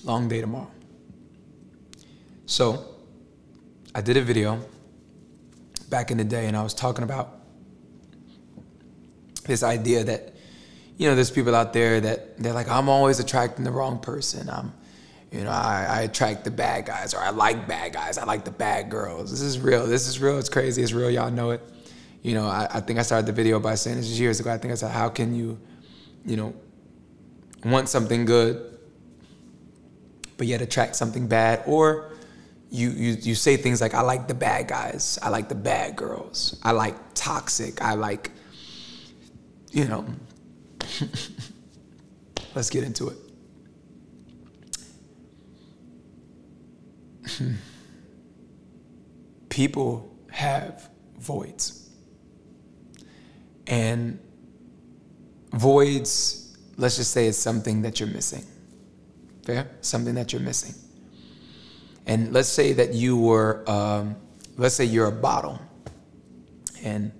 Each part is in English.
Long day tomorrow. So I did a video back in the day, and I was talking about this idea that, you know, there's people out there that they're like, I'm always attracting the wrong person. I attract the bad guys, or I like bad guys. I like the bad girls. This is real. This is real. It's crazy. It's real. Y'all know it. You know, I think I started the video by saying this years ago. I think I said, how can you, you know, want something good, but yet attract something bad? Or you say things like, I like the bad guys. I like the bad girls. I like toxic. I like, you know, let's get into it. People have voids. And voids, let's just say it's something that you're missing. Fair? Something that you're missing. And let's say that you were, let's say you're a bottle. And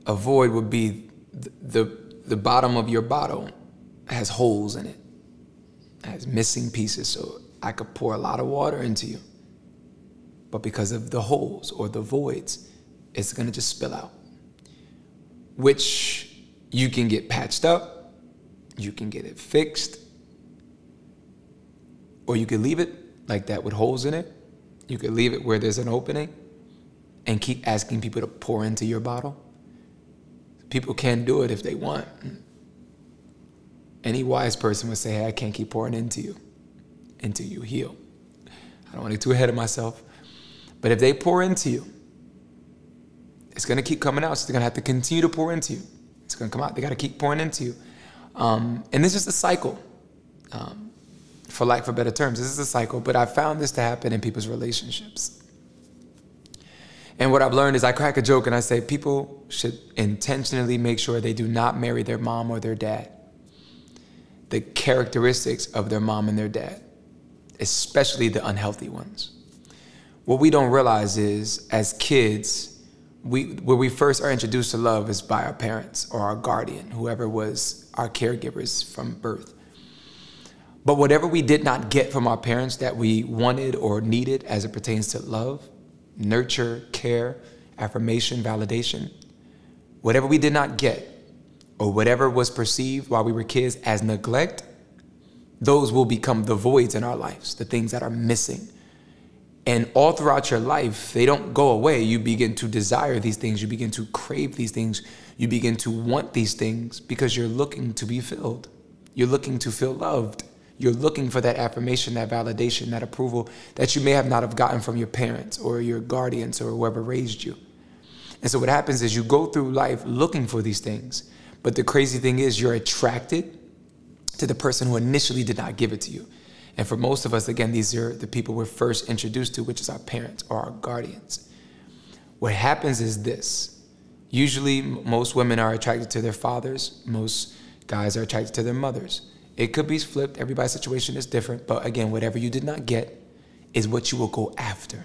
a void would be the bottom of your bottle has holes in it. It has missing pieces. So I could pour a lot of water into you, but because of the holes or the voids, it's gonna just spill out, which you can get patched up, you can get it fixed, or you could leave it like that with holes in it. You could leave it where there's an opening and keep asking people to pour into your bottle. People can do it if they want. Any wise person would say, hey, I can't keep pouring into you until you heal. I don't want to get too ahead of myself. But if they pour into you, it's going to keep coming out. So they're going to have to continue to pour into you. It's going to come out. They got to keep pouring into you. And this is a cycle, for lack of better terms. This is a cycle. But I found this to happen in people's relationships. And what I've learned is I crack a joke and I say people should intentionally make sure they do not marry their mom or their dad. The characteristics of their mom and their dad, especially the unhealthy ones. What we don't realize is, as kids, where we first are introduced to love is by our parents or our guardian, whoever was our caregivers from birth. But whatever we did not get from our parents that we wanted or needed as it pertains to love, nurture, care, affirmation, validation, whatever we did not get, or whatever was perceived while we were kids as neglect, those will become the voids in our lives, the things that are missing. And all throughout your life, they don't go away. You begin to desire these things. You begin to crave these things. You begin to want these things because you're looking to be filled. You're looking to feel loved. You're looking for that affirmation, that validation, that approval that you may have not have gotten from your parents or your guardians or whoever raised you. And so what happens is you go through life looking for these things. But the crazy thing is you're attracted to the person who initially did not give it to you. And for most of us, again, these are the people we're first introduced to, which is our parents or our guardians. What happens is this. Usually, most women are attracted to their fathers. Most guys are attracted to their mothers. It could be flipped. Everybody's situation is different. But again, whatever you did not get is what you will go after.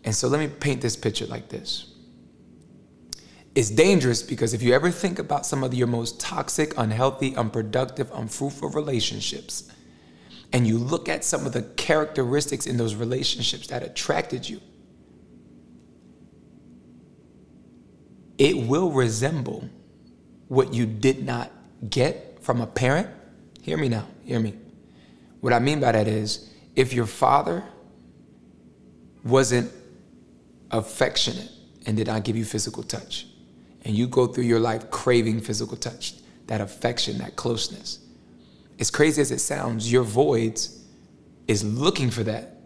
And so let me paint this picture like this. It's dangerous because if you ever think about some of your most toxic, unhealthy, unproductive, unfruitful relationships, and you look at some of the characteristics in those relationships that attracted you, it will resemble what you did not get from a parent. Hear me now, hear me. What I mean by that is, if your father wasn't affectionate and did not give you physical touch, and you go through your life craving physical touch, that affection, that closeness, as crazy as it sounds, your voids is looking for that,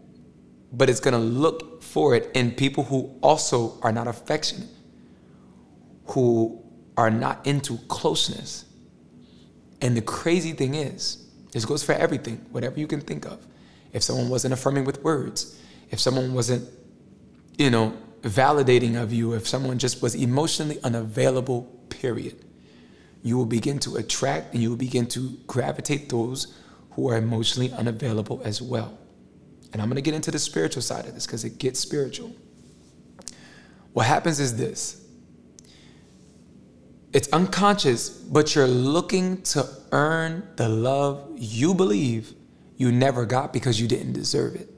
but it's gonna look for it in people who also are not affectionate, who are not into closeness. And the crazy thing is, this goes for everything, whatever you can think of. If someone wasn't affirming with words, if someone wasn't, you know, validating of you, if someone just was emotionally unavailable, period, you will begin to attract and you will begin to gravitate those who are emotionally unavailable as well. And I'm going to get into the spiritual side of this because it gets spiritual. What happens is this. It's unconscious, but you're looking to earn the love you believe you never got because you didn't deserve it.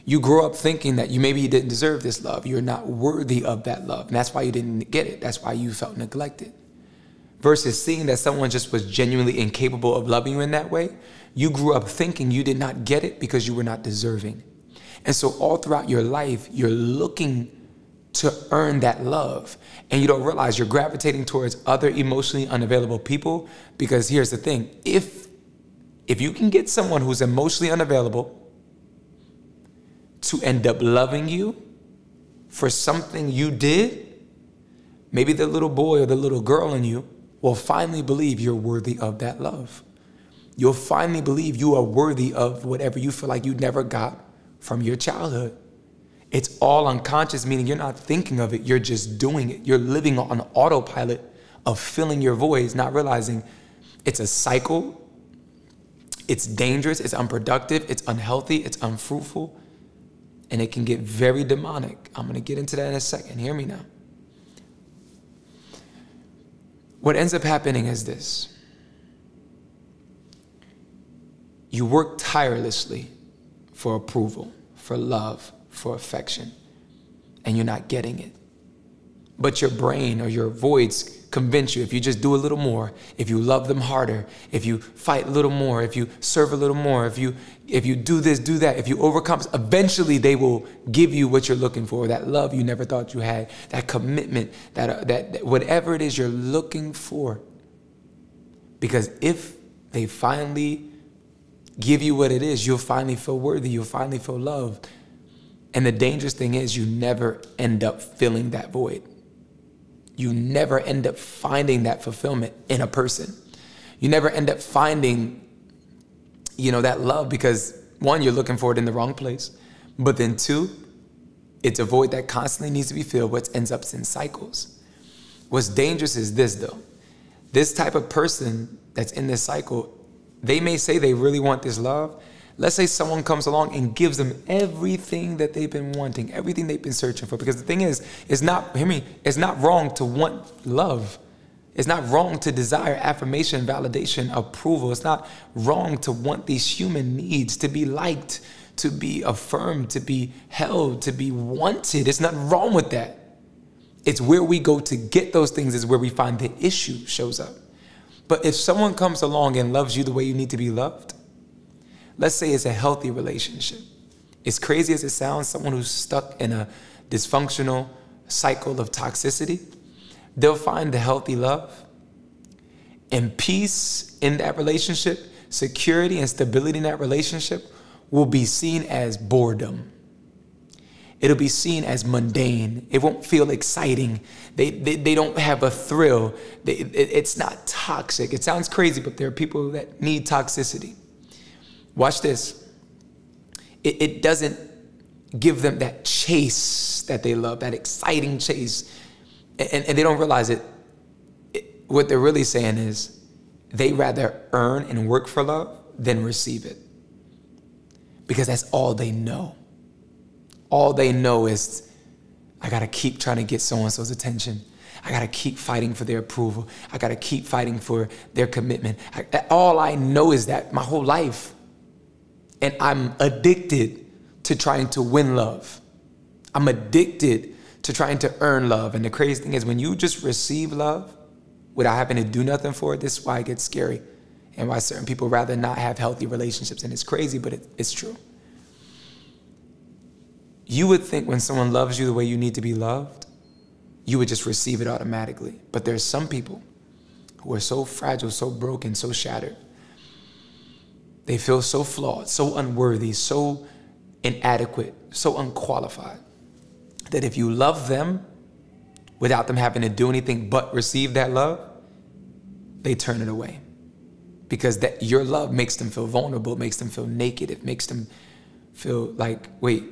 You grow up thinking that maybe you didn't deserve this love. You're not worthy of that love. And that's why you didn't get it. That's why you felt neglected. Versus seeing that someone just was genuinely incapable of loving you in that way, you grew up thinking you did not get it because you were not deserving. And so all throughout your life, you're looking to earn that love. And you don't realize you're gravitating towards other emotionally unavailable people, because here's the thing. If you can get someone who's emotionally unavailable to end up loving you for something you did, maybe the little boy or the little girl in you will finally believe you're worthy of that love. You'll finally believe you are worthy of whatever you feel like you never got from your childhood. It's all unconscious, meaning you're not thinking of it. You're just doing it. You're living on autopilot of filling your voids, not realizing it's a cycle. It's dangerous. It's unproductive. It's unhealthy. It's unfruitful. And it can get very demonic. I'm going to get into that in a second. Hear me now. What ends up happening is this. You work tirelessly for approval, for love, for affection, and you're not getting it. But your brain or your voids convince you, if you just do a little more, if you love them harder, if you fight a little more, if you serve a little more, if you do this, do that, if you overcome, eventually they will give you what you're looking for, that love you never thought you had, that commitment, that whatever it is you're looking for. Because if they finally give you what it is, you'll finally feel worthy, you'll finally feel loved. And the dangerous thing is you never end up filling that void. You never end up finding that fulfillment in a person. You never end up finding, that love, because one, you're looking for it in the wrong place. But then two, it's a void that constantly needs to be filled, which ends up in cycles. What's dangerous is this, though. This type of person that's in this cycle, they may say they really want this love. Let's say someone comes along and gives them everything that they've been wanting, everything they've been searching for. Because the thing is, it's not wrong to want love. It's not wrong to desire affirmation, validation, approval. It's not wrong to want these human needs, to be liked, to be affirmed, to be held, to be wanted. It's not wrong with that. It's where we go to get those things is where we find the issue shows up. But if someone comes along and loves you the way you need to be loved, let's say it's a healthy relationship. As crazy as it sounds, someone who's stuck in a dysfunctional cycle of toxicity, they'll find the healthy love and peace in that relationship, security and stability in that relationship will be seen as boredom. It'll be seen as mundane. It won't feel exciting. They don't have a thrill. It's not toxic. It sounds crazy, but there are people that need toxicity. Watch this. It doesn't give them that chase that they love, that exciting chase. And they don't realize it. What they're really saying is they rather earn and work for love than receive it. Because that's all they know. All they know is, I got to keep trying to get so-and-so's attention. I got to keep fighting for their approval. I got to keep fighting for their commitment. All I know is that my whole life. And I'm addicted to trying to win love. I'm addicted to trying to earn love. And the crazy thing is when you just receive love without having to do nothing for it, this is why it gets scary and why certain people rather not have healthy relationships. And it's crazy, but it's true. You would think when someone loves you the way you need to be loved, you would just receive it automatically. But there's some people who are so fragile, so broken, so shattered. They feel so flawed, so unworthy, so inadequate, so unqualified, that if you love them without them having to do anything but receive that love, they turn it away. Because your love makes them feel vulnerable, it makes them feel naked, it makes them feel like, wait,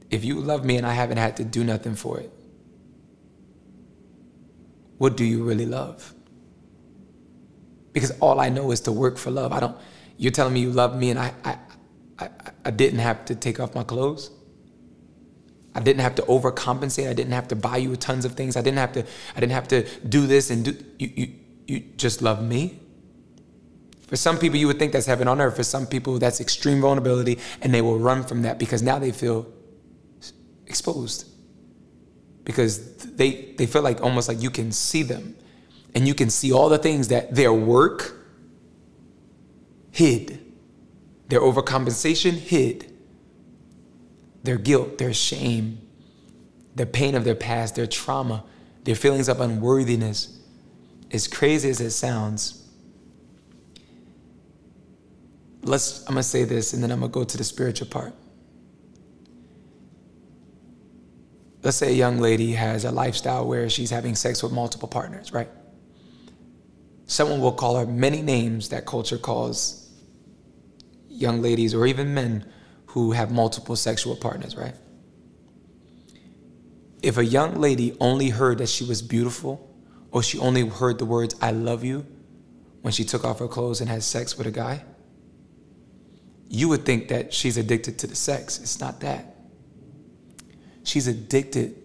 if you love me and I haven't had to do nothing for it, what do you really love? Because all I know is to work for love. You're telling me you love me and I didn't have to take off my clothes? I didn't have to overcompensate. I didn't have to buy you tons of things. I didn't have to do this and do. You just love me? For some people, you would think that's heaven on earth. For some people, that's extreme vulnerability, and they will run from that because now they feel exposed. Because they feel like almost like you can see them, and you can see all the things that their work hid, their overcompensation hid, their guilt, their shame, the pain of their past, their trauma, their feelings of unworthiness. As crazy as it sounds, I'm going to say this, and then I'm going to go to the spiritual part. Let's say a young lady has a lifestyle where she's having sex with multiple partners, right? Someone will call her many names that culture calls young ladies or even men who have multiple sexual partners, right? If a young lady only heard that she was beautiful, or she only heard the words, "I love you," when she took off her clothes and had sex with a guy, you would think that she's addicted to the sex. It's not that. She's addicted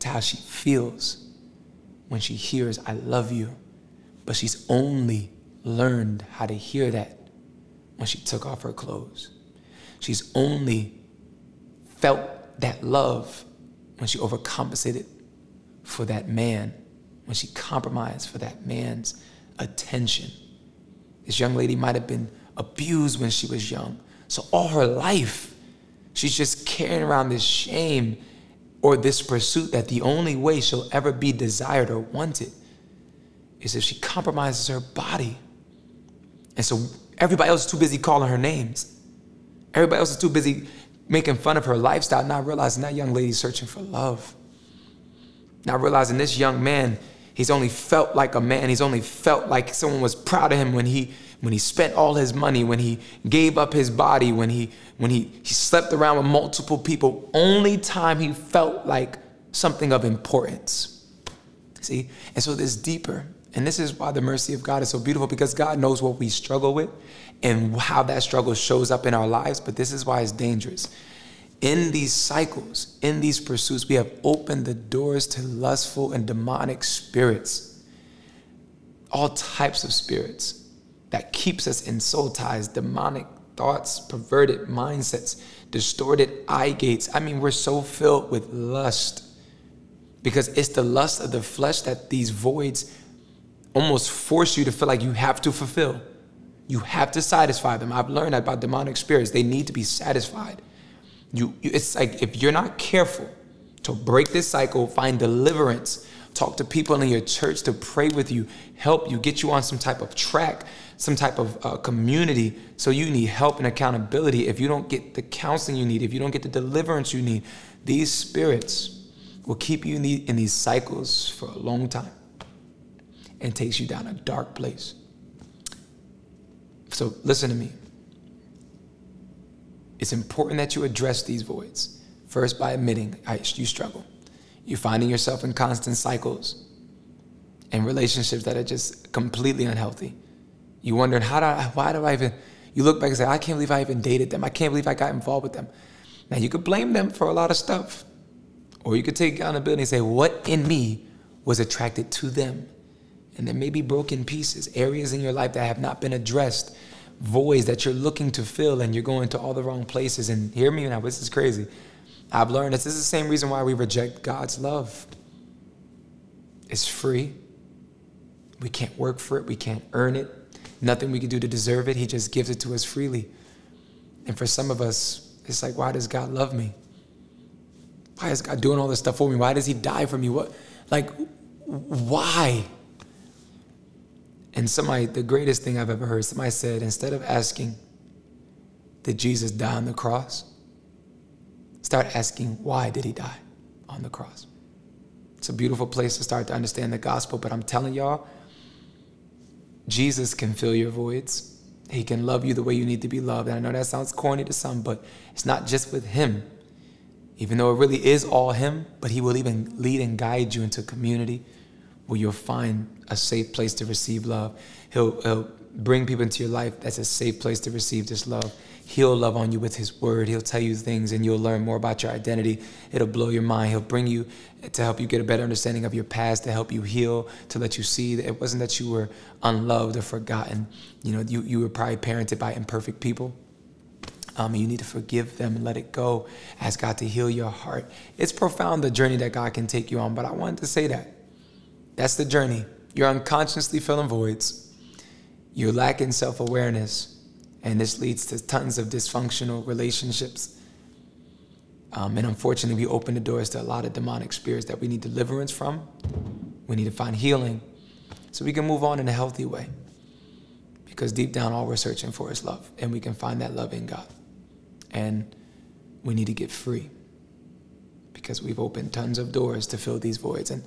to how she feels when she hears, "I love you." But she's only learned how to hear that when she took off her clothes. She's only felt that love when she overcompensated for that man, when she compromised for that man's attention. This young lady might have been abused when she was young. So all her life, she's just carrying around this shame or this pursuit that the only way she'll ever be desired or wanted is if she compromises her body. And so everybody else is too busy calling her names. Everybody else is too busy making fun of her lifestyle, not realizing that young lady's searching for love. Not realizing this young man, he's only felt like a man. He's only felt like someone was proud of him when he spent all his money, when he gave up his body, when he slept around with multiple people. Only time he felt like something of importance. See? And so this deeper. And this is why the mercy of God is so beautiful, because God knows what we struggle with and how that struggle shows up in our lives. But this is why it's dangerous. In these cycles, in these pursuits, we have opened the doors to lustful and demonic spirits. All types of spirits that keeps us in soul ties, demonic thoughts, perverted mindsets, distorted eye gates. I mean, we're so filled with lust because it's the lust of the flesh that these voids almost force you to feel like you have to fulfill. You have to satisfy them. I've learned about demonic spirits. They need to be satisfied. It's like if you're not careful to break this cycle, find deliverance, talk to people in your church to pray with you, help you, get you on some type of track, some type of community. So you need help and accountability. If you don't get the counseling you need, if you don't get the deliverance you need, these spirits will keep you in these cycles for a long time and takes you down a dark place. So listen to me. It's important that you address these voids. First, by admitting you struggle. You're finding yourself in constant cycles and relationships that are just completely unhealthy. You're wondering, why do I even, you look back and say, I can't believe I even dated them. I can't believe I got involved with them. Now, you could blame them for a lot of stuff. Or you could take accountability and say, what in me was attracted to them? And there may be broken pieces, areas in your life that have not been addressed, voids that you're looking to fill, and you're going to all the wrong places. And hear me now, this is crazy. I've learned this is the same reason why we reject God's love. It's free. We can't work for it. We can't earn it. Nothing we can do to deserve it. He just gives it to us freely. And for some of us, it's like, why does God love me? Why is God doing all this stuff for me? Why does he die for me? Why? And the greatest thing I've ever heard, somebody said, instead of asking, did Jesus die on the cross? Start asking, why did he die on the cross? It's a beautiful place to start to understand the gospel, but I'm telling y'all, Jesus can fill your voids. He can love you the way you need to be loved. And I know that sounds corny to some, but it's not just with him. Even though it really is all him, but he will even lead and guide you into community where you'll find a safe place to receive love. He'll bring people into your life that's a safe place to receive this love. He'll love on you with his word. He'll tell you things and you'll learn more about your identity. It'll blow your mind. He'll bring you to help you get a better understanding of your past, to help you heal, to let you see that it wasn't that you were unloved or forgotten. You know, you were probably parented by imperfect people. And you need to forgive them and let it go. Ask God to heal your heart. It's profound, the journey that God can take you on, but I wanted to say that. That's the journey. You're unconsciously filling voids. You're lacking self-awareness. And this leads to tons of dysfunctional relationships. And unfortunately, we open the doors to a lot of demonic spirits that we need deliverance from. We need to find healing so we can move on in a healthy way. Because deep down, all we're searching for is love. And we can find that love in God. And we need to get free. Because we've opened tons of doors to fill these voids. And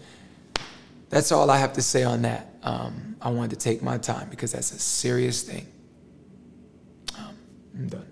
that's all I have to say on that. I wanted to take my time because that's a serious thing. I'm done.